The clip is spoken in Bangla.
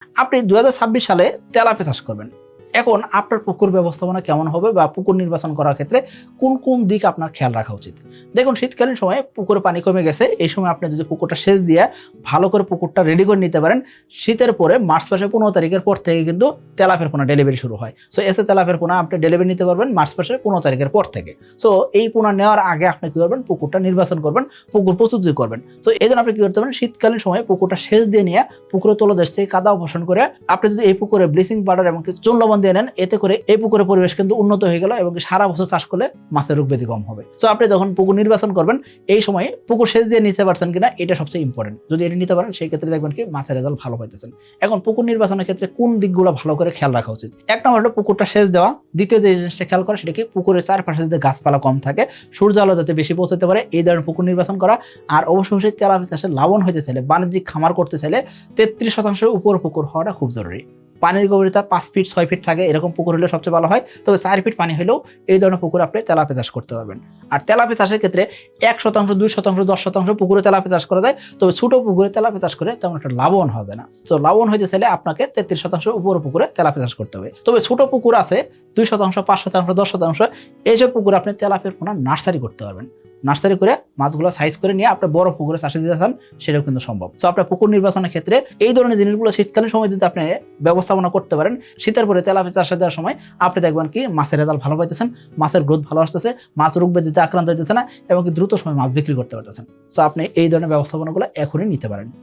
আপনি 2026 সালে তেলাপিয়া চাষ করবেন। এখন আপনার পুকুর ব্যবস্থাপনা কেমন হবে বা পুকুর নির্বাচন করার ক্ষেত্রে কোন কোন দিক আপনার খেয়াল রাখা উচিত? দেখুন, শীতকালীন সময়ে পুকুরে পানি কমে গেছে। এই সময় আপনি যদি পুকুরটা সেচ দিয়ে ভালো করে পুকুরটা রেডি করে নিতে পারেন, শীতের পরে মার্চ মাসের 15 তারিখের পর থেকে কিন্তু তেলাপিয়ার পোনা ডেলিভারি শুরু হয়। সো এসে তেলাপিয়ার পোনা আপনি ডেলিভারি নিতে পারবেন মার্চ মাসের 15 তারিখের পর থেকে। সো এই পোনা নেওয়ার আগে আপনি কি করবেন? পুকুরটা নির্বাচন করবেন, পুকুর প্রস্তুতি করবেন। সো এই জন্য আপনি কি করতে পারেন? শীতকালীন সময়ে পুকুরটা সেচ দিয়ে নিয়ে পুকুরের তলদেশ থেকে কাদা অপসারণ করে আপনি যদি এই পুকুরে ব্লিচিং পাউডার এবং চুন লবণ দিয়ে নেন, এতে করে এই পুকুরের পরিবেশ কিন্তু উন্নত হয়ে গেল এবং সারা বছর চাষ করলে মাছের রোগ ব্যাধি কম হবে। সো আপনি যখন পুকুর নির্বাচন করবেন, এই সময় পুকুর সেচ দিয়ে নিতে পারছেন কিনা এটা সবচেয়ে ইম্পর্টেন্ট। যদি এটা নিতে পারেন, সেই ক্ষেত্রে দেখবেন কি মাছের রেজাল্ট ভালো পাইতেছেন। এখন পুকুর নির্বাচনের ক্ষেত্রে কোন দিকগুলো ভালো করে খেয়াল রাখা উচিত? এক নম্বর হলো পুকুরটা সেচ দেওয়া। দ্বিতীয় যে জিনিসটা খেয়াল করা, সেটা কি পুকুরের চারপাশে যাতে গাছপালা কম থাকে, সূর্য আলো যাতে বেশি পৌঁছাতে পারে, এই ধরনের পুকুর নির্বাচন করা। আর অবশ্যই তেলাপিয়া চাষে লাভবান হতে চাইলে, বাণিজ্যিক খামার করতে চাইলে 33% উপর পুকুর হওয়াটা খুব জরুরি। পানির গভীরতা 5 ফিট 6 ফিট থাকে, এরকম পুকুর হলে সবচেয়ে ভালো হয়। তবে 4 ফিট পানি হলেও এই ধরনের পুকুর আপনি তেলাপিয়া চাষ করতে পারবেন। আর তেলাপিয়া চাষের ক্ষেত্রে 1%, 2%, 10% পুকুরে তেলাপিয়া চাষ করা যায়। তবে ছোট পুকুরে তেলাপিয়া চাষ করে তেমন একটা লাভবান হওয়া যায় না। তো লাভবান হইতে চাইলে আপনাকে 33% উপর পুকুরে তেলাপিয়া চাষ করতে হবে। তবে ছোট পুকুর আছে 2%, 5%, 10%, এইসব পুকুরে আপনি তেলাপিয়ার পোনা নার্সারি করতে পারবেন। নার্সারি করে মাছগুলো সাইজ করে নিয়ে আপনি বড় পুকুরে চাষে দিতে চান, সেটাও কিন্তু সম্ভব। তো আপনার পুকুর নির্বাচনের ক্ষেত্রে এই ধরনের জিনিসগুলো শীতকালীন সময় যদি আপনি ব্যবস্থাপনা করতে পারেন, শীতের পরে তেলাপিয়া চাষে দেওয়ার সময় আপনি দেখবেন কি মাছের রেজাল্ট ভালো পাইতেছেন, মাছের গ্রোথ ভালো আসতেছে, মাছ রোগ ব্যাধিতে আক্রান্ত হইতেছে না এবং দ্রুত সময় মাছ বিক্রি করতে পারতেছেন। তো আপনি এই ধরনের ব্যবস্থাপনাগুলো এখনই নিতে পারেন।